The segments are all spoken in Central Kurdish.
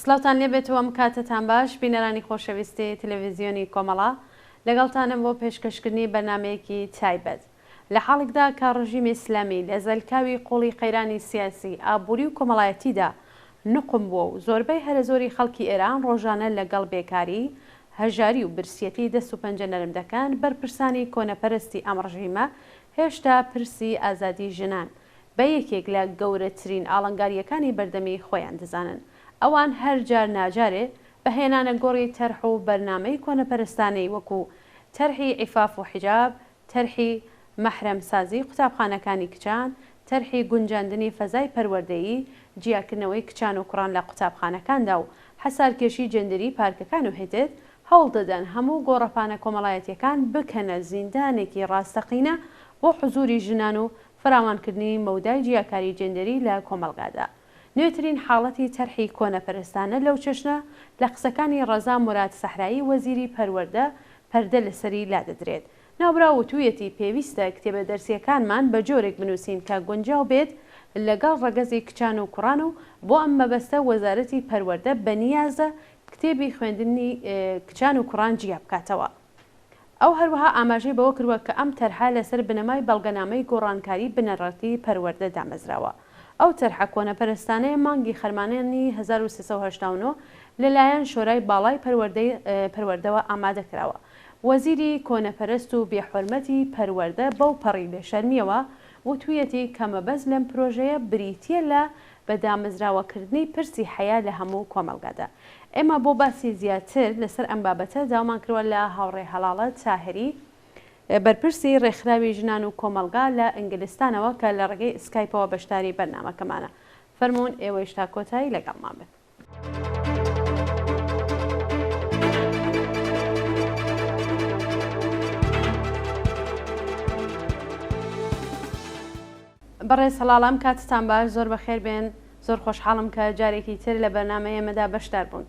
سلاوتان لێبێتەوە کاتتان باش بینەرانی خۆشەویستی تەلەڤیزیۆنی کۆمەڵا لەگەڵتانم بۆ پێشکەشکردنی بەرنامەیەکی تایبەت لە حاڵێکدا کە ڕژیمی ئیسلامی لە زەلکاوی قوڵی قەیرانی سیاسی ئابووری و کۆمەڵایەتیدا نقم بووە و زۆربەی هەرە زۆری خەڵکی ئێران ڕۆژانە لەگەڵ بێکاری هەژاری و برسیەتی دەست و پەنجە نەرم دەکەن بەرپرسانی کۆنەپەرستی ئەم ڕژیمە هێشتا پرسی ئازادی ژنان بە یەکێک لە گەورەترین ئاڵنگاریەکانی بەردەمی خۆیان دەزانن. ئەوان هەر جار ناجارێ بەهێنانە گۆڕی تەرح و بەرنامەی کۆنەپەرستانەی وەکو تەرحی عیفاف و حیجاب، تەرحی مەحرەمسازی قوتابخانەکانی کچان، تەرحی گونجاندنی فەزای پەروەردەیی، جیاکردنەوەی کچان و کوڕان لە قوتابخانەکاندا و حەسارکێشی جەندەری پارکەکان و هێتت هەوڵ دەدەن هەموو گۆڕەپانە کۆمەڵایەتیەکان بکەنە زیندانێکی ڕاستەقینە بۆ حزوری ژنان و فراوانکردنی مەودای جیاکاری جەندەری لە کۆمەلگادا. نوێترین حاڵەتی تەرحی کۆنەپەرستانە لەو چەشنە لە قسەکانی ڕەزا موراد سەحرایی وەزیری پەروەردە پەردە لەسەری لادەدرێت. ناوبرا وتوویەتی پێویستە کتێبە دەرسیەکانمان بە جۆرێک بنووسین کە گونجاو بێت لەگەڵ ڕەگەزی کچان و کوڕان و بۆ ئەم مەبەستە وەزارەتی پەروەردە بەنیازە کتێبی خوێندنی کچان و کوڕان جیا بکاتەوە. ئەو هەروەها ئاماژەی بەوە کردووە کە ئەم تەرحە لەسەر بنەمای بەڵگەنامەی گۆڕانکاری بنەڕەتی پەروەردە دامەزراوە. ئەو تەرحە کۆنەپەرستانەیە مانگی خەرمانێنی 1389 لەلایەن شۆرای باڵای پەروەردەوە ئامادەکراوە. وەزیری کۆنەپەرست و بێحورمەتی پەروەردە بەو پەڕی بێشەرمیەوە وتوویەتی کە مەبەست لەم پرۆژەیە بریتیە لە بەدامەزراوەکردنی پرسی حەیا لە هەموو کۆمەلگادا. ئێمە بۆ باسی زیاتر لەسەر ئەم بابەتە داوامان کردوە لە هاوڕێ هەڵاڵە تاهری بەرپرسی ڕێکخراوی ژنان و کۆمەلگا لە ئینگلیستانەوە کە لە ڕێگەی سکایپەوە بەشداری بەرنامەکەمانە. فەرموون ئێوەی شتا کۆتایی لەگەڵمان بن. بەڕێز هەڵاڵام کاتتان باش زۆر بەخێر بێن زۆر خۆشحاڵم کە جارێکی تر لە بەرنامەیەمەدا بەشدار بوون.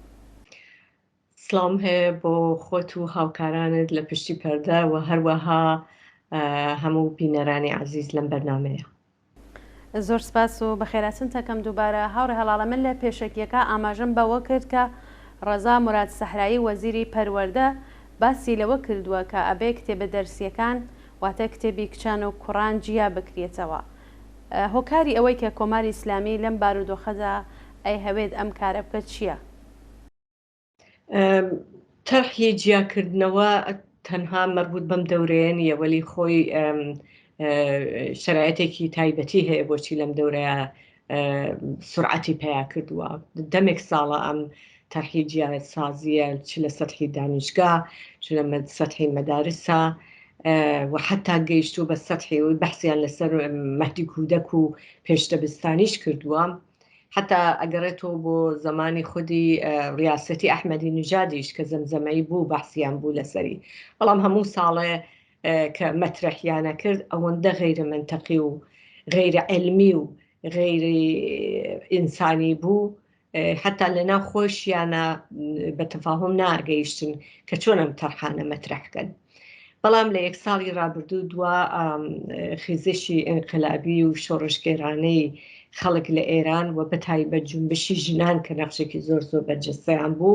سلام هەیە بۆ خۆت و هاوکارانت لە پشتی پەردە و هەروەها هەموو بینەرانی عزیز لەم بەرنامەیە. زۆر سپاس و بەخێراتن تەکەم دووبارە هاوڕێ هەڵاڵە من لە پێشەکیەکە ئاماژەم بەوە کرد کە ڕەزا موراد سەحرایی وەزیری پەروەردە باسی لەوە کردووە کە ئەبێ کتێبە دەرسیەکان واتە کتێبی کچان و کوڕان جیا بکرێتەوە. هۆکاری ئەوەی کە کۆماری ئیسلامی لەم بارودۆخەدا ئەی هەوێت ئەم کارە بکەت چییە؟ تەرحی جیاکردنەوە تەنها مەربوط بەم دەورەیە نیە وەلی خۆی شرایەتێکی تایبەتی هەیە بۆچی لەم دەورەیە سورعەتی پیا کردووە. دەمێک ساڵە ئەم تەرحی جیاسازیە چ لە سەتحی دانیشگا چ لە سەتحی مەدارسە و حتا گەیشتو بە سەتحی و بەحسیان لەسەر مەهدی کودەک و پێشدەبستانیش کردووە. حتا ئەگەڕێتەوە بۆ زمانی خودی ڕیاسەتی ئەحمەدی نژادیش کە زەمزەمەی بوو بەحسیان بوو لەسەری. بەڵام هەموو ساڵێ کە مەترەحیانە کرد ئەوەندە غەیرە منتەقی و غەیرە عیلمی و غەیری ئینسانی بوو حتا لەناو خۆشیانە بە تەفاهم ناگەیشتن کە چۆن ئەم تەرحانە مەترەحکەن. بەڵام لە یەک ساڵی ڕابردوو دووە خیزشی ئینقلابی و شۆڕشگێرانەی خەڵک لە ئێران و بەتایبەت جونبشی ژنان کە نەخشێکی زۆر زۆر بەرجەستەیان بوو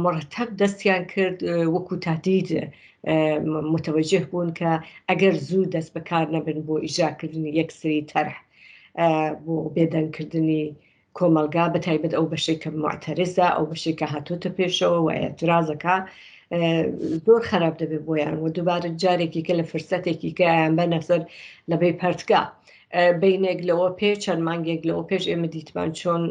مرتب دەستیان کرد وەکو تهدید متوجه بوون کە ئەگەر زوو دەست بەکار نەبن بۆ ئیجراکردنی یەک سری تەرح بۆ بێدەنگکردنی کۆمەلگا بەتایبەت ئەو بەشێک کە معتەرزە ئەو بەشێک کە هاتوۆتە پێشەوە و ئێترازەکە زۆر خراپ دەبێت بۆیان و دووبارە جارێکی کە لە فرسەتێکی کە ئەیان بەنەسەر لەبەی پەرتگا بینێک لەوە پێش چەند مانگێک لەوە پێش ئێمە دیتمان چۆن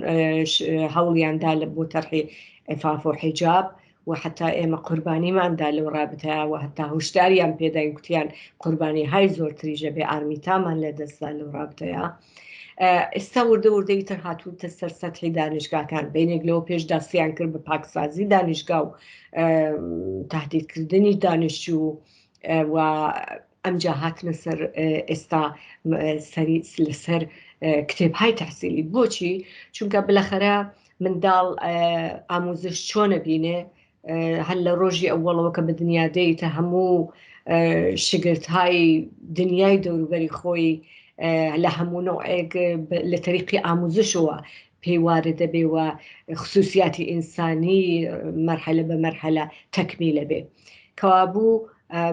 هەوڵیاندا لە بۆ تەرحی عیفاف و حیجاب و حتا ئێمە قوربانیماندا لەو ڕابتەیە و هەتا هوشداریان پێداین کوتیان قوربانی های زۆرتریژە بێ ئارمیتامان لە دەستدا لەو ڕابتەیە. ئێستا وردەی تر هاتووتە سەر سەتحی دانیشگاکان بینێک لەوە پێش دەستیان کرد بە پاکسازی دانیشگا و تهدیدکردنی دانیشتوو و ئەمجا هاتنە سەر ئێستا لەسەر کتێبهای تەحسیلی. بۆچی؟ چونکە بلەخەرە منداڵ ئاموزش چۆنە بینێ هەر لە ڕۆژی ئەوڵەوە کە بە دنیا دەیتە هەموو شگرتهای دنیای دەوروبەری خۆی لە هەموو نوعێک لە تەریقی ئاموزشەوە پێی وارە دەبێ و خصوصیاتی ئینسانی مەرحلە بە مەرحلە تەکمیلە بێ کەوابوو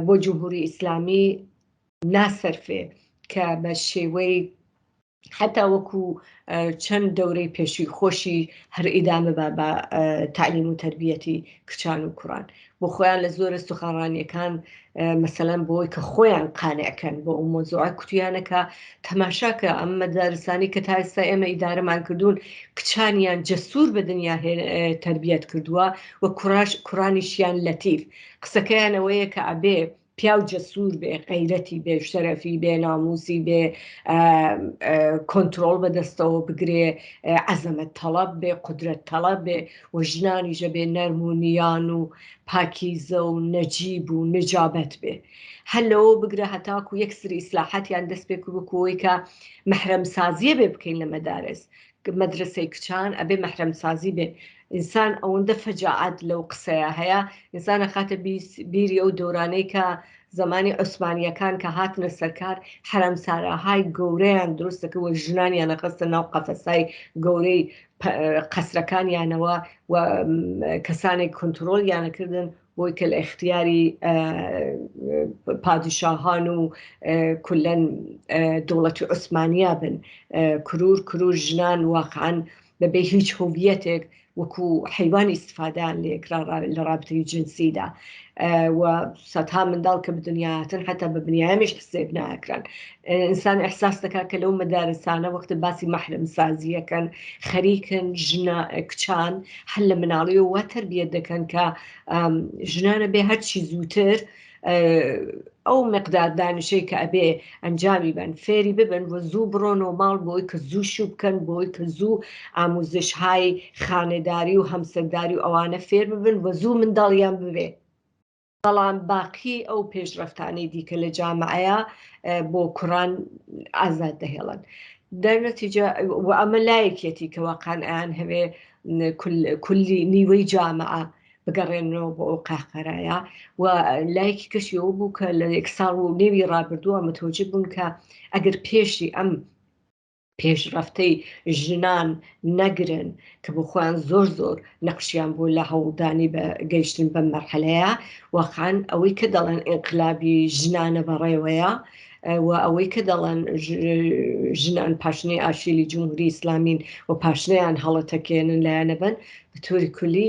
بۆ جمهوری ئیسلامی ناسەرفێ کە بە شێوەی حتا وەکو چەند دەورەی پێشووی خۆشی هەر ئیدامە بە تعلیم و تربیەتی کچان و کوڕان بۆ خۆیان لە زۆرە سوخانڕانیەکان مەسەلەن بۆی کە خۆیان قانعکەن بۆ ئەو مۆزوعە کوتیانەکە تەماشاکە ئەم مەدارسانی کە تا ئێستا ئێمە ئیدارەمان کردوون کچانیان جەسوور بە دنیا تربیەت کردووە و کوڕانیشیان لەتیف قسەکەیانەوەیە کە ئەبێ پیاو جەسوور بێ غەیرەتی بێ شەرەفی بێ ناموسی بێ کۆنتترۆل بەدەستەوە بگرێ عەزەمەت تەڵەب بێ قودرەت تەڵەب بێ و ژنانیژە بێ نەرمونیان و پاکیزە و نەجیب و نجابەت بێ هەر لەوە بگرە هەتاکو یەک سری ئیسلاحاتیان دەست پێ بکۆی کە مەحرەمسازیە بێ بکەین لە مەدارس مەدرسەی کچان ئەبێ مەحرەمسازی بێ ئینسان ئەوەندە فەجاعەت لەو قسەیە هەیە ئینسانە خاتە بیری ئەو دەورانەی کە زمانی عوسمانیەکان کە هاتنە سەرکار حرەمساراهای گەورەیان دروستەکەوە ژنانیانە خستە ناو قەفەسای گەورەی قەسرەکانیانەوە و کەسانێک کۆنتترۆلیانەکردن بۆی کە لە اختیاری پادشاهان و کولەن دەوڵەتی عوسمانیا بن کرور ژنان واقعاً بەبێ هیچ هویەتێک وەکو حیوانی استفادەیان لێکرا لە رابطەی جنسیدا و سەدها منداڵ کە بدنیاهاتن حتا بە بنیایەمیش حسێب ناکران ئینسان ئەحساس دەکات کە لەو مەدارسانە وەختە باسی مەحرەمسازیەکەن خەریکن ژنە کچان هەر لە مناڵیەوە وا تەربیەت دەکەن کە ژنانە بێ هەرچی زووتر ئەو مقدار دانشەی کە ئەبێ ئەنجامی بن فێری ببن و زوو بڕۆنەوە ماڵ بۆی کە زوو شوو بکەن بۆی کە زوو ئاموزشهای خانەداری و هەمسەرداری و ئەوانە فێر ببن و زوو منداڵیان ببێ بەڵام باقی ئەو پێشرەفتانەی دیکە لە جامعەیە بۆ کوڕان ئازاد دەهێڵن دەرنەتیجە و ئەمە لایەکێتی کە واقعاً ئەیان هەوێ کولی نیوەی جامعە بگەڕێنەوە بۆ ئەو قاقەرایە و لایەکی کەشی ئەو بوو کە لە یەک ساڵ و نێوی ڕابردووە متوجه بوون کە ئەگەر پێشی ئەم پێشرەفتەی ژنان نەگرن کە بۆ خۆیان زۆر نەقشیان بۆ لە هەوڵدانی بە گەیشتن بەم مەرحەلەیە واقعاً ئەوەی کە دەڵێن ئینقلابی ژنانە بەڕێوەیە و ئەوەی کە دەڵێن ژنان پاشنەی ئاشیلی جمهوری ئیسلامین و پاشنەیان هەڵەتەکێنن لایەنە بن بە تۆری کولی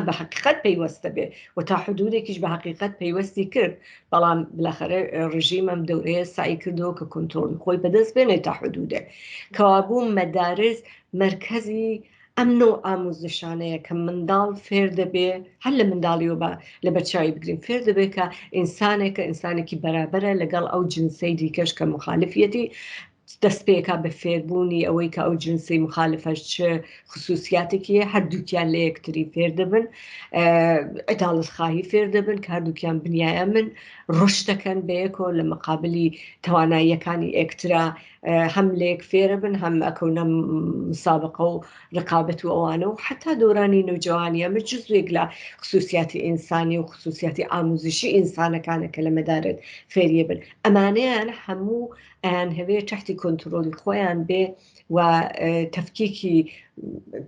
بە حەقیقەت پەیوەستە بێ و تا حدودێکیش بە حەقیقەت پەیوەستی کرد بەڵام بالاخره ڕژیم ئەم دەورەیە سعی کردەوە کە کۆنتترۆلی خۆی بەدەست بێنێ تا حدودێ کەوابوو مەدارس مەرکەزی ئەم نوع ئاموزشانەیە کە منداڵ فێر دەبێ هەر لە منداڵیەوە بە لە بەرچاوی بگرین فێر دەبێ کە ئینسانێکە ئینسانێکی بەرابەرە لەگەڵ ئەو جنسەی دیکەش کە مخالفیەتی دەست پێکا بە فێربوونی ئەوەی کە ئەو جنسی مخالفەش چه خصوصیاتێکی هەردووکیان لە یەکتری فێر دەبن عدالەتخواهی فێر دەبن کە هەردووکیان بنیایە من ڕشت دەکەن بەیەکۆ لە مقابلی تواناییەکانی ئەکترا هەم لێک فێرە بن هەم ئەکەونە مسابقە و ڕقابەت و ئەوانە و حتا دۆرانی نەوجەوانی ئەمە جزوێک لە خصوصیاتی ئینسانی و خصوصیاتی ئاموزشی ئینسانەکانە کە لە مەدارێت فێریە بن ئەمانەیان هەموو ئەیان هەوێ تحتی کۆنتترۆلی خۆیان بێ و تەفکیکی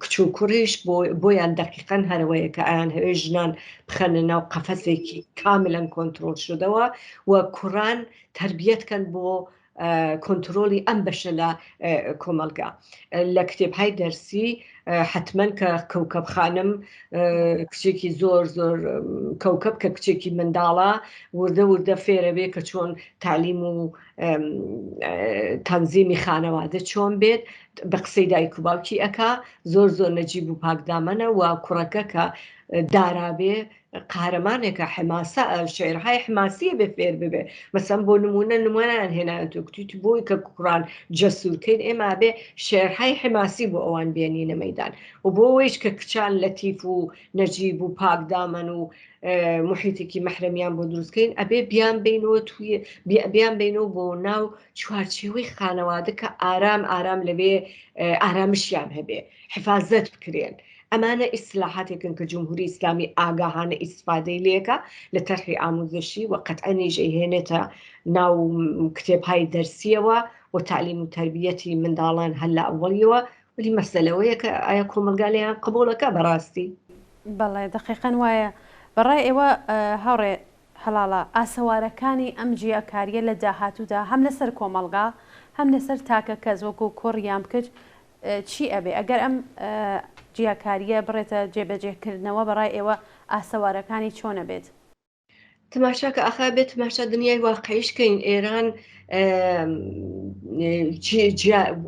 کچ و کوڕیش بۆیان دقیقاً هەرەوەیە کە ئەیان هەوێ ژنان بخەنە ناو قەفەسێکی کاملەن کۆنتترۆل شدەوە و کوڕان تربیەتکەن بۆ کۆنتترۆلی ئەم بەشە لە کۆمەلگا لە کتێبهای دەرسی حتمما کە کەوکەب خانم کچێکی زۆر کەوکەب کە کچێکی منداڵە وردە فێرە بێ کە چۆن تعلیم و تەنزیمی خانەوادە چۆن بێت بە قسەی دایک و باوکی ئەکا زۆر نەجیب و پاکدامەنە و کوڕەکە کە دارابێ قارەمانێکە حماسە شێعرهای حماسیە بێ فێر ببێ مەسەن بۆ نمونەیان هێنایە توکتیت بۆی کە کوڕان جەسوورکەین ئێمە بێ شێعرهای حماسی بۆ ئەوان بێنینە مەیدان و بۆ ئەوەیش کە کچان لەتیف و نەجیب و پاکدامەن و محیتێکی مەحرەمیان بۆ دروستکەین ئەبێ بیان بینەوە بۆ ناو چوارچێوەی خانەوادە کە ئارام لەوێ ئارامشیان هەبێ حفاظەت بکرێن ئەمانە ئیسلاحاتێکن کە جمهوری ئیسلامی ئاگاهانە ئیسفادەی لێکە لە تەرحی ئاموزشی و قەتعەنیش هێنێتە ناو کتێبهای دەرسیەوە و تعلیم و تربیەتی منداڵان هەر لە ئەوڵیەوە ولی مەسەلەوەیە کە ئایا کۆمەلگالیان قبولەکە بەڕاستی. بەڵێ دقیقەن وایە بەڕای ئێوە هەوڕێ هەڵاڵە ئاسەوارەکانی ئەم جیاکاریە لە داهاتوودا هەم لەسەر کۆمەلگا هەم لەسەر تاکە کەس وەکو کوڕ یان بکرد چی ئەبێ ئەگەر ئەم جیاکاریە بڕێتە جێبەجێکردنەوە بەڕای ئێوە ئاسەوارەکانی چۆنە بێت؟ تماشاکە ئاخا بێت تماشا دنیای واقعیشکەین ئێران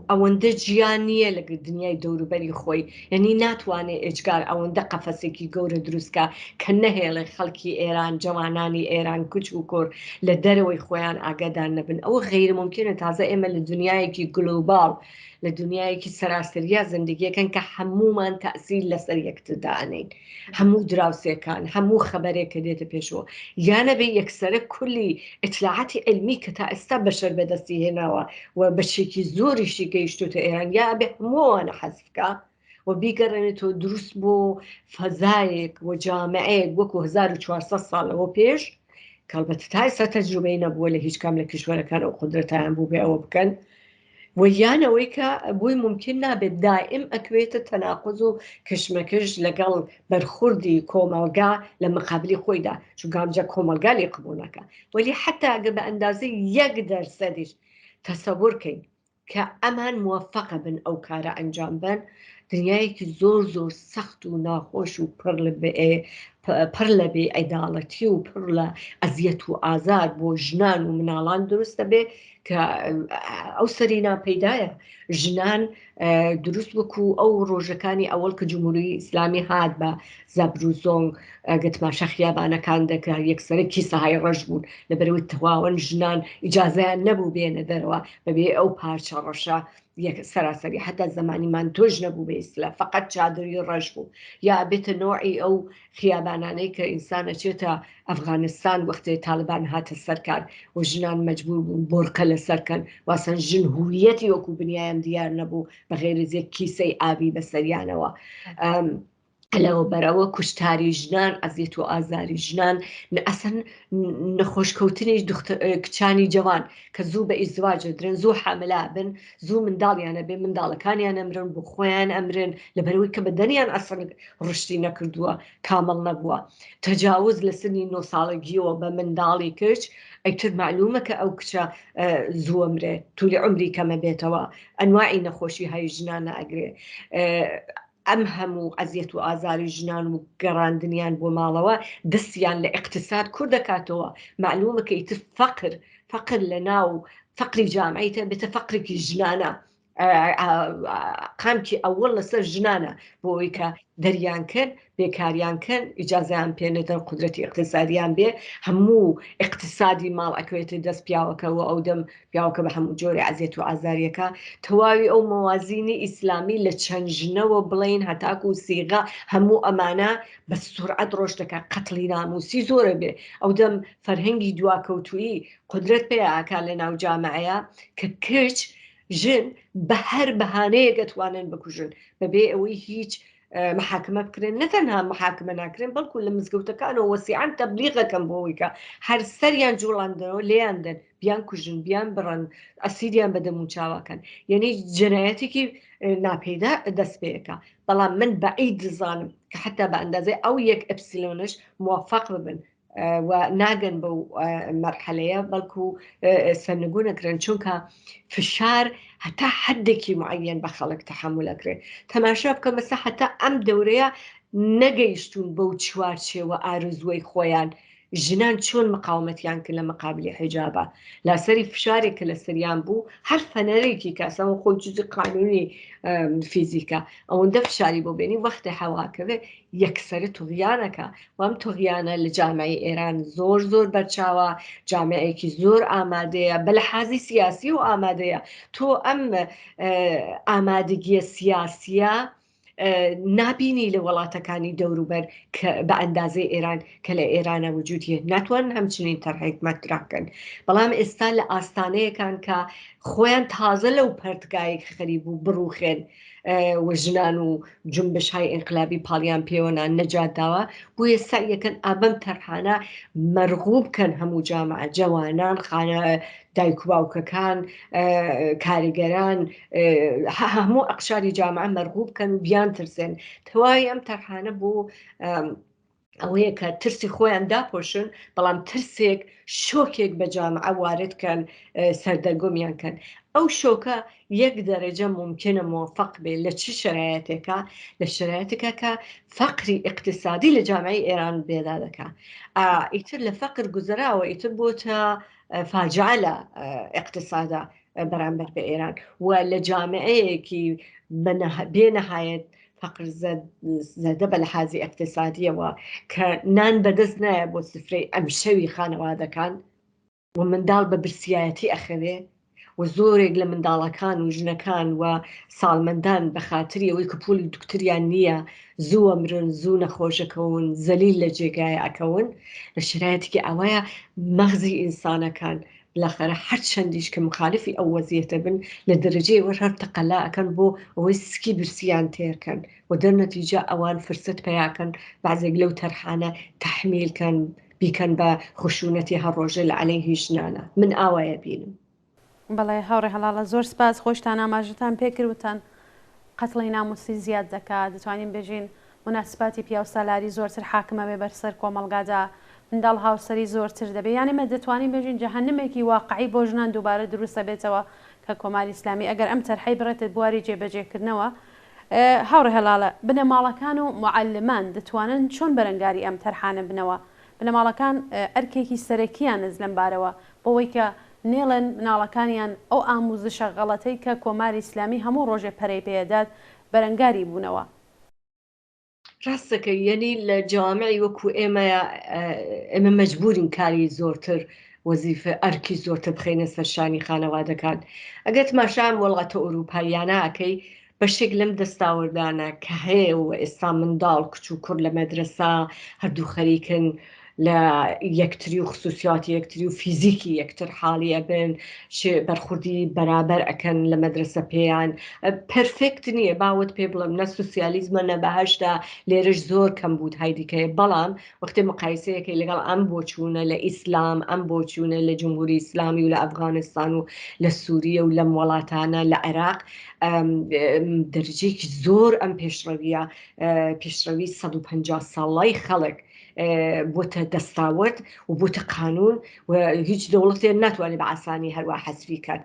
ئەوەندە گیان نییە لە دنیای دەوروبەری خۆی، یعنی ناتوانێت ئێجگار ئەوەندە قەفەسێکی گەورە دروستکە کە نەهێڵێ خەڵکی ئێران جوانانی ئێران کوچ و کۆر لە دەرەوەی خۆیان ئاگادار نەبن. ئەوە غیر ممکنە. تازە ئێمە لە دنیایەکی گلۆبال لە دنیایەکی سەراسەریە زندگیەکەن کە هەمومان تەئسیر لەسەر یەکتردانین، هەموو دراوسێکان هەموو خەبەرێکە دێتە پێشەوە یانەبێ یەکسەرە کولی ئیطلاعاتی علمی کە تا ئێستا بەشەر بەدەستی هێناوە و بەشێکی زۆریشی گەیشتوتە ئێران یا بێ هەمووانە حەزبکە و بیگەڕێنێتەوە دروست بۆ فەزایەک و جامعەیەک وەکو 1400 ساڵەوە پێش کە ئەلبەتە تا ئێستا تەجروبەی نەبووە لە هیچ کام لە کشوەرەکان ئەو قودرەتیان بوو بێ ئەوە بکەن، ویانەوەی کە بۆی ممکن نابێت دائم ئەکوێتە تەناقض و کشمەکش لەگەڵ بەرخوردی کۆمەلگا لە مقابلی خۆیدا، چونکە کۆمەلگا لێ قبوڵەکە. ولی حتا ئەگە بە ئەندازەی 1% تەسەوورکەین کە ئەمان موفقە بن ئەو کارە ئەنجام بن، دنیایەکی زۆر زۆر سەخت و ناخۆش و پڕ لە بێ عیداڵەتی و پڕ لە ئەزیەت و ئازار بۆ ژنان و مناڵان دروستە بێ کە ئەو سەرینا پەیدایە ژنان دروست وەکو ئەو ڕۆژەکانی ئەوەڵ کە جمهوری ئیسلامی هات بە زەبروزۆنگ گەتماشە خیابانەکان دەکرا یەکسەرەکی سەهای ڕەش بوون لەبەرەوەی تەواوەن ژنان ئیجازەیان نەبوو بێنە دەرەوە بەبێ ئەو پارچە ڕەشە سەراسەری حتا زمانیمان تۆژ نەبوو بە ئیسلا فقط چادری ڕەش بوو یا بێتە نوعی ئەو خیابانانەی کە ئینسانە چێتە ئەفغانستان وەختەی تاالبان هاتە سەرکار و ژنان مەجبور بوون بۆرکە لە سەرکەن واسەن ژن هویەتی وەکو بنیایان دیار نەبوو بە غێرزیەک کیسەی ئاوی بەسەریانەوە. لەوە بەرەوە کوشتاری ژنان ئەزیێت و ئازاری ژنان ئەسەن نەخۆشکەوتنی کچانی جوان کە زوو بە ئیزدواجە درن زوو حاملا بن زوو منداڵیانە بێ منداڵەکانیان ئەمرن بۆ خۆیان ئەمرن لەبەرەوەی کە بەدەنیان ئەسەن ڕشتی نەکردووە کامەڵ نەبووە تەجاوز لە سنی 9 ساڵگیەوە بە منداڵی کچ ئەیتر معلومە کە ئەو کچە زووەمرێ تووری عمری کەمە بێتەوە ئەنواعی نەخۆشی هەیە ژنانە ئەگرێ ئەم هەموو ئەزیەت و ئازاری ژنان و گەڕاندنیان بۆ ماڵەوە دەستیان لە اقتصاد کوور دەکاتەوە معلومە کە ئیتر فەقر لە ناو فەقری جامعیتە بێتە فەقرێکی ژنانە قامکی ئەوەڵ لەسەر ژنانە بۆ ئەوەی کە دەریان کرد بێکاریان کرد ئیجازیان پێنێتە قودرەتی اقتصادیان بێ هەموو اقتصادی ماڵ ئەکوێتە دەست پیاوەکەەوە ئەو دەم پیاوەکە بە هەموو جۆری ئازیێت و ئازاریەکە تەواوی ئەو مەوازینی ئیسلامی لە چەند ژنەوە بڵین هەتاکو و سیغا هەموو ئەمانە بە سورعەت ڕۆژ دەکات قەتڵی ناموسی زۆرە بێ ئەو دەم فەرهەنگی دواکەوتویی قودرەت پێ ئاکا لە ناو جامعەیە کە کچ ژن بە هەر بەهانەیە دەتوانن بکوژن بەبێ ئەوەی هیچ محاکمە بکرێن نەتەنها محاکمە ناکرێن بەڵکو لە مزگەوتەکانەوە وەسیعان تەبلیغەکەم بۆەوەی کە هەر سەریان جوڵاندنەوە لێیاندن بیان کوژن بیان بڕن ئەسیریان بەدەم و چاواکەن یعنی جنایەتێکی ناپەیدا دەست پێەکە بەڵام من بەعید دەزانم کە حتا بە ئەندازەی ئەو یەک ئەپسیلۆنش موفق ببن و ناگەن بەو مەرحەلەیە بەڵکو سەرنگون نەکرن چونکە فشار هەتا حدێکی معەن بە خەڵک تەحملەکرێت تەماشا بکە مەسا هەتا ئەم دەورەیە نەگەیشتون بەو چوارچێوە ئارزوی خۆیان ژنان چۆن مقاومەتیان کرد لە مقابلی حیجابە لاسەری فشارێک کە لە سەریان بوو هەر فەنەرێکی کاسەوە خۆی جوزی قانونی فیزیکا ئەوەندە فشاری بۆ بێنی وەختە هەواکەوێ یەکسەرە توغیانەکە وام توغیانە لە جامعی ئێران زۆر زۆر بەرچاوە جامعەیەکی زۆر ئامادەیە بە لە حازی سیاسی و ئامادەیە تۆ ئەم ئامادەگیە سیاسیە نابینی لە وڵاتەکانی دەوروبەر بە ئەندازەی ئێران کە لە ئێرانە وجودیە ناتوان همچنین تەرحیکمەتراکەن بەڵام ئێستا لە ئاستانەیەکان کە خۆیان تازە لەو پەرتگایەک خەریب و بڕوخێن وژنان و جنبش های انقلابی پاڵیان پێوەنا نەجات داوە بۆ ئێستا یەکەن ئابەم تەرحانە مەرغوب کەن هەموو جامعە جوانان خانە دایک و باوکەکان کاریگەران هەموو ئەقشاری جامعە مەرغوب کەن و بیان ترسێن تەواوی ئەم تەرحانە بۆ ئەوەیە کە ترسی خۆیان داپۆشن بەڵام ترسێک شۆکێک بە جامعە وارد کەن سەردەرگۆمیان کەن ئەو شۆکە یەک دەرەجە ممکنە موفق بێت لە چ شرایەتێکە لە شرایەتێکە کە فەقری اقتصادی لە جامعەی ئێران پێدا دەکات ئیتر لە فەقر گوزەراوە ئیتر بۆتە فاجعە لە اقتصادا بەرامبەر بە ئێران و لە جامعەیەکی بێنەهایەت فقر زەدە بە لەحازی اقتصادیەوە کە نان بەدەست نایە بۆ سفرەی ئەم شەوی خانەوادەکان و منداڵ بە برسایەتی ئەخەوێ و زۆرێک لە منداڵەکان و ژنەکان و ساڵمەندان بە خاتری ئەوەی کە پولی دکتریان نییە زووە مرن زوو نەخۆشەکەون زەلیل لە جێگای ئەکەون لە شرایەتێکی ئەوەیە مەغزی ئینسانەکان بالاخره هر چندیش که مخالفی او وضعیت بن لدرجه ور هر تقلا اکن بو او سکی برسیان تیر کن و در نتیجه اوان فرصت پیا کن بعضی گلو ترحانه تحمیل کن بیکن با خشونتی هر رجل علیه جنانه من آوای بینم. بەڵێ هاوڕێ هەڵاڵە زۆر سپاس خۆشتان ئاماژتان پێکردوتان قەتڵی ناموسی زیاد دەکات دەتوانین بێژین مناسباتی پیا و سالاری زۆرتر حاکمە بێ بەرسەر کۆمەڵگادا منداڵ هاوسەری زۆرتر دەبێت یانی مە دەتوانین بێژین جەهەنمێکی واقعی بۆ ژنان دووبارە دروستە بێتەوە کە کۆماری ئیسلامی ئەگەر ئەم تەرحەی بڕێتە بواری جێبەجێکردنەوە هاوڕێ هەڵاڵە بنەماڵەکان و معلمان دەتوانن چۆن بەرەنگاری ئەم تەرحانە بنەوە بنەماڵەکان ئەرکێکی سەرەکییانز لەم بارەوە بۆەوەی کە نێڵن مناڵەکانیان ئەو ئاموزشە غەڵەتەی کە کۆماری ئیسلامی هەموو ڕۆژێ پەرەی پێدات بەرەنگاری بوونەوە. ڕاستەکە یەنی لە جامعی وەکو ئێمە مەجبورین کاری زۆرتر وەزیفە ئەرکی زۆرتر بخینە سەرشانی خانەوادەکان ئەگەر تماشام وڵاتە ئەوروپاییانە ئەکەی بەشێک لەم دەستاوەردانە کە هەیە و ئێستا منداڵ کچ و کوڕ لە مەدرسە هەردوو خەریکن لە یەکتری و خصوصیاتی یەکتری و فیزیکی یەکتر حاڵیە بن بەرخوردی بەرابەر ئەکەن لە مەدرسە پێیان پرفکت نییە باوت پێ بڵم نە سوسیالیزمە نە بەهشتا لێرش زۆر کەم بوو هایدیکەیە بەڵام وەختی مقایسەیەکەی لەگەڵ ئەم بۆچوونە لە ئیسلام ئەم بۆچوونە لە جمهوری ئیسلامی و لە ئەفغانستان و لە سووریە و لەم وڵاتانە لە عێراق دەرجێکی زۆر ئەم پێشڕەویە پێشڕەوی 150 ساڵی خەڵک بۆتە دەستاوەرد و بۆتە قانون و هیچ دەوڵەتێ ناتوانێت بە ئاسانی هەروە حەسبی کات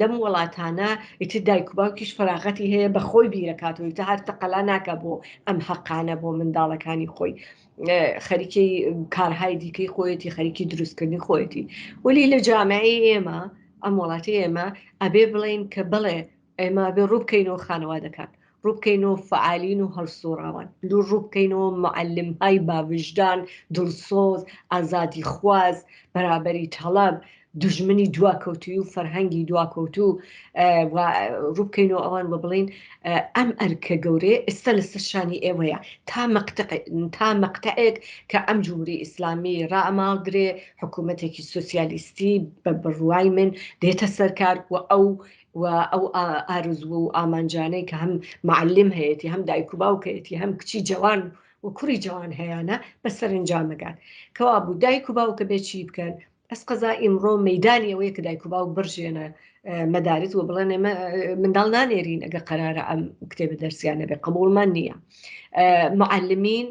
لەم وڵاتانە ئیتر دایک و باوکیش فراغەتی هەیە بە خۆی بیرەکاتەوە تا هەر تەقەلا ناکە بۆ ئەم حەقانە بۆ منداڵەکانی خۆی خەریکی کارهای دیکەی خۆیەتی خەریکی دروستکردنی خۆیەتی ولی لە جامعی ئێمە ئەم وڵاتی ئێمە ئەبێ بڵین کە بڵێ ئێمە بێ ڕوو بکەینەوە خانەوادەکان ڕووبکەینەوە فعالین و هەڵسوڕاوان ڕووبکەینەوە معلمهای باوجدان دڵسۆز ئازادی خواز بەرابەری تەڵەب دژمنی دواکەوتوی و فەرهەنگی دواکەوتو ڕووبکەینەوە ئەوان بە بڵین ئەم ئەرکە گەورەیە ئێستا لەسەر شانی ئێوەیە تا مەقتەعێک کە ئەم جمهوری ئیسلامی ڕائەماڵدرێ حکوومەتێکی سۆسیالیستی بە بڕوای من دێتە سەرکار و ئەو ئارزوو و ئامانجانەی کە هەم معلم هەیەی هەم دایک و باوکەیەتی هەم کچی جوان و کوڕی جوان هەیەە بەسەرنجامەگات کەوا بوو دایک و باوکە بێ چی بکەن ئەس قەزا ئیمڕۆ مەدانی ئەوەیە کە دایک و باوک بڕژێنە مەدارێت و بڵێن ئێمە منداڵ نانێرین ئەگە قەرارە ئەم کتێبە دەرسیانە بێ قبولمان نییە معلمین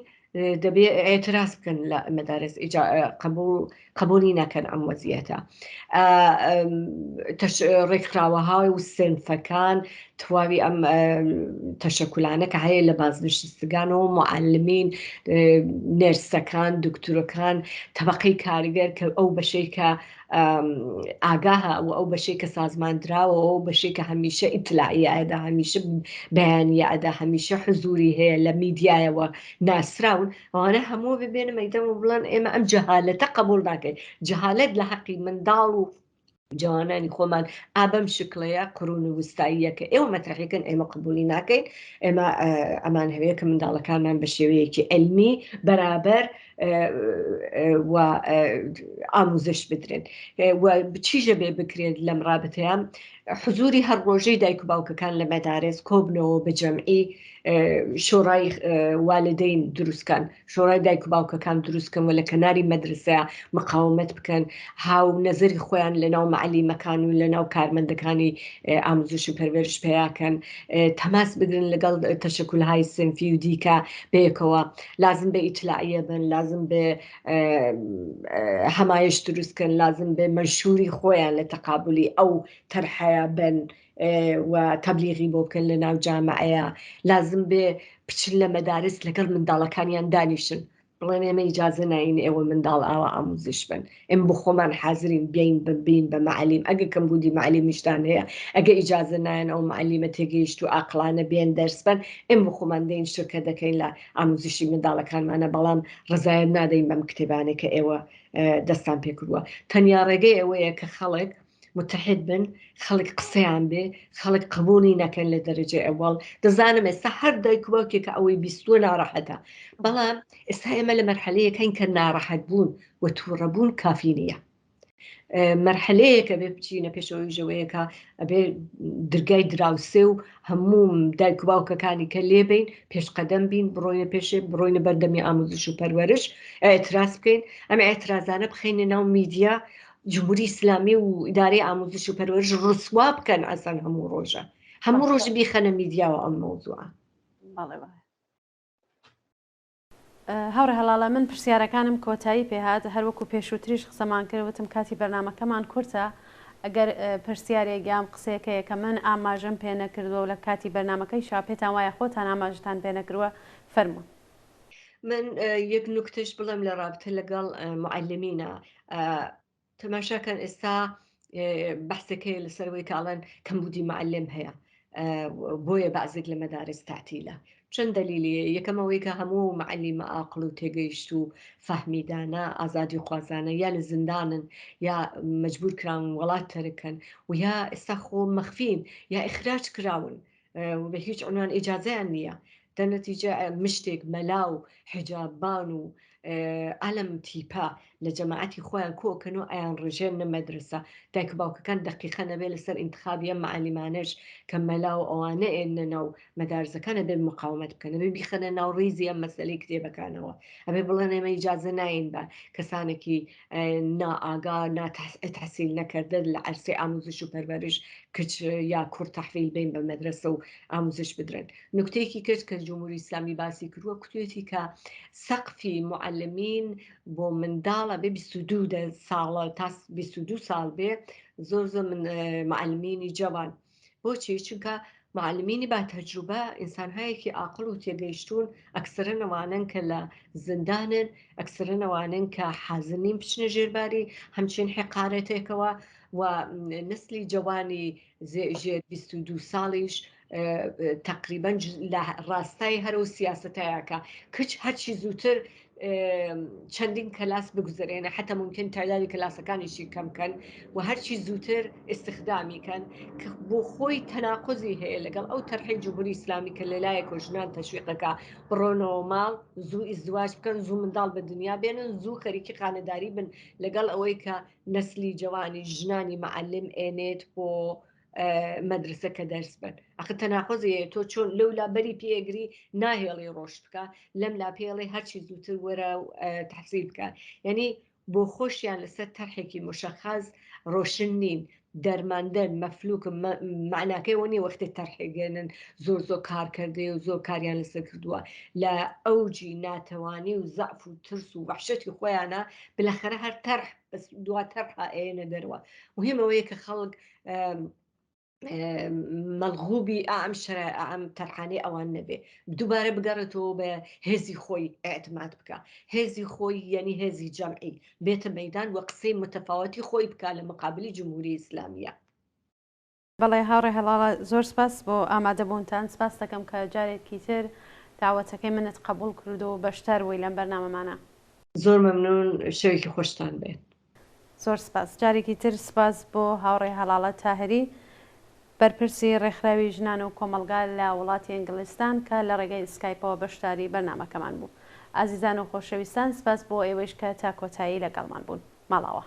دەبێ ئێتراز بکەن لە مەدارس قبولی نەکەن ئەم وەزیەتە ڕێکخراوەهای و سنفەکان تواوی ئەم تەشەکولانە کە هەیە لە بازنشستگانەوە معلمین نێرسەکان دکتۆرەکان تەبەقەی کاریگەر کە ئەو بەشەی کە ئاگاها و ئەو بەشەی کە سازماندراوە ئەو بەشەی کە هەمیشە ئیتلاعیەدا هەمیشە بەیانیەدا هەمیشە حزوری هەیە لە میدیایەوە ناسراون ئەوانە هەموو ببێنە مەیدان و بڵێن ئێمە ئەم جەهالەتە قبول ناکەین جەهالەت لە حەقی منداڵ و جوانانی خۆمان ئابەم شکلەیە قڕون و وستاییە کە ئێوە مەترحیکن ئێمە قبولی ناکەین ئێمە ئەمان هەوەیە کە منداڵەکانمان بە شێوەیەکی علمی بەرابەر و ئاموزش بدرێن و چیژە بێ بکرێت لەم ڕابەتەیە حزوری هەر ڕۆژەی دایک و باوکەکان لە مەدارس کۆبنەوە بە جەمعی شۆڕای والدەین دروستکەن، شۆڕای دایک و باوکەکان دروستکەن و لە کەناری مەدرسەیە مقاومەت بکەن، هاو نەزەری خۆیان لەناو مەعەلیمەکان و لەناو کارمەندەکانی ئامۆزش و پەروەرش پێیاکەن، تەماس بگرن لەگەڵ تەشەکولهای سنفی و دیکە بەیەکەوە، لازم بە ئیتلاعیە بن، لازم بە هەمایش دروستکەن، لازم بە مەشهوری خۆیان لە تەقابلی ئەو تەرحەیە بن و تەبلیغی بۆ بکەن لە ناو جامعەیە، لازم بێ بچن لە مەدارس لەگەڵ منداڵەکانیان دانیشن، بڵێن ئێمە ئیجازە ناین ئێوە منداڵ ئاوا ئاموزش بن، ئێم بۆ خۆمان حازرین بین ببین بە مەعەلیم، ئەگە کەمبودی مەعەلیمیشتان هەیە، ئەگە ئیجازە نایەن ئەو مەعەلیمە تێگەیشت و ئاقلانە بێن دەرس بن، ئێم بۆ خۆمان دێن شتێکە دەکەین لە ئاموزشی منداڵەکانمانە، بەڵام ڕزایەت نادەین بەم کتێبانێک کە ئێوە دەستان پێ کردووە. تەنیا ڕێگەی ئەوەیە کە خەڵک متحد بن، خەڵک قسەیان بێ، خەڵک قبولی نەکەن لە دەرەجێ ئەوڵ. دەزانم ئێستا هەر دایک و باوکێکە ئەوەی بیستوە ناڕەحەتە، بەڵام ئێستا ئێمە لە مەرحەلەیەکەین کە ناڕەحەت بوون و تووڕەبوون کافی نییە. مەرحەلەیەکە بێ بچینە پێشەوەی ژەوەیەکە ئەبێ دەرگای دراوسێ و هەموو دایک و باوکەکانی کە لێبین پێشقەدەم بین، بڕۆینە پێشێ، بڕۆینە بەردەمی ئاموزش و پەروەرش، ئێتراز بکەین، ئەمە ئێترازانە بخەینە ناو میدیا، جمهوری ئیسلامی و ئیدارەی ئاموزش و پەروەرش ڕسوا بکەن ئەسان هەموو ڕۆژە، هەموو ڕۆژ بیخەنە میدیاوە ئەم مەوزوعە. هەورە هەڵاڵە من پرسیارەکانم کۆتایی پێهات، هەروەکو پێشووتریش قسەمان کردوتم کاتی بەرنامەکەمان کورتە، ئەگەر پرسیارێکیام قسەیەکەیە کە من ئاماژەم پێ نەکردووە و لە کاتی بەرنامەکەی شاپێتان وایە خۆتان ئاماژتان پێ نەکردووە فەرموون. من یەک نوکتەش بڵێم لە رابطە لەگەڵ معلمینە، تەماشاکەن ئێستا بەحسەکەی لەسەرەوەی کاڵەن کەمبودی معلم هەیە، بۆیە بەعزێک لە مەدارس تعتیلە. چەند دلیلی یەکەمەوەی کە هەموو معلیمە عاقڵ و تێگەیشت و فەهمیدانە ئازادی خوازانە یا لە زیندانن یا مەجبور کراون وڵات تەرکن و یا ئێستا خۆ مەخفین یا ئیخراج کراون و بە هیچ عنوان ئیجازەیان نییە، دەنەتیجە مشتێک مەلا و حجابان و ئەلم تیپا لە جەماعەتی خۆیان کۆکەن و ئەیان ڕژێن نە مەدرسە، دایک باوکەکان دقیقە نەبێ لەسەر ئینتخابیە معلیمانش کە مەلا و ئەوانە ئێنە ناو مەدارزەکانە بێ مقاومەت بکەن، ئەبێ بیخەنە ناو ڕیزی ئەم مەسەلەی کتێبەکانەوە، ئەبێ بڵێن ئێمە ئیجازە ناین بە کەسانێکی نائاگا ناتحسیل نەکردە لە عەرسەی ئاموزش و پەروەرش کچ یا کوڕ تەحویل بین بە مەدرسە و ئاموزش بدرن. نکتەیەکی کرد کە جمهوری ئیسلامی باسی کردووە، کوتێتی کە سەقفی معلمین بۆ منداڵە بێ 22 ساڵە تا 22 ساڵ بێ، زۆر من معلمینی جوان. بۆچی؟ چونکە معلمینی با تەجروبە ئینسانهایەکی عاقڵ و تێگەیشتون ئەکسرە نەوانن کە لە زندانن، ئەکسرە نەوانن کە حازنین بچنە ژێرباری هەمچین حقارەتێکەوە و نسلی جوانی ژێر 22 ساڵیش تقریبا لە ڕاستای هەرو سیاستایەکە کچ هەرچی زووتر چەندین کەلاس بگوزارێنە، حتا ممکن تعدادی کەلاسەکانیشی کەمکەن و هەرچی زووتر استخدامیکەن کە بۆ خۆی تەناقضی هەیە لەگەڵ ئەو تەرحی جمهوری ئیسلامی کە لەلایەکە ژنان تەشویقەکە بڕۆنەوە ماڵ، زوو ئیزدواج بکەن، زوو منداڵ بە دنیا بێنن، زوو خەریکی خانەداری بن، لەگەڵ ئەوەی کە نەسلی جوانی ژنانی معلم ئێنێت بۆ مەدرسە کە دەرس بن. ئەخە تەناقضیە، تۆ چۆن لەو لابەری پێگری ناهێڵی ڕۆشت بکە، لەم لا پێڵی هەرچی زووتر وەرە تحصیل بکە، یعنی بۆ خۆشیان لەسەر تەرحێکی مشەخەز ڕۆشن نین، دەرماندن مەفلوک معناکەی وەنی وەختی تەرحێگەێنن زۆر کار کردێ و زۆر کاریان لەسەر کردووە لە ئەوجی ناتەوانی و زەعف و ترس و وحشەتی خۆیانە، بلەخەرە هەر تەرح دوا تەرحە ئێنە دەرەوە. مهمەوەیە کە خەڵک مەلغوبی ئەم تەرحانەی ئەوان نەبێ، دووبارە بگەڕێتەوە بە هێزی خۆی ئێعتماد بکە، هێزی خۆی یعنی هێزی جەمعی بێتە مەیدان و قسەی متەفاوەتی خۆی بکە لە مقابلی جمهوری ئیسلامیە. بەڵێ هاوڕێ هەڵاڵە زۆر سپاس بۆ ئامادەبوونتان، سپاس دەکەم کە جارێکی تر داوەتەکەی منت قبول کردو و بەشدار بووی لەم بەرنامەمانە. زۆر مەمنون، شەوێکی خۆشتان بێت. زۆر سپاس. جارێکی تر سپاس بۆ هاوڕێ هەڵاڵە تاهری، بەرپرسی ڕێکخراوی ژنان و کۆمەلگا لە وڵاتی ئینگلیستان کە لە ڕێگەی سکایپەوە بەشداری بەرنامەکەمان بوو. ئازیزان و خۆشەویستان، سپاس بۆ ئێوەش کە تا کۆتایی لەگەڵمان بوون. ماڵاوە.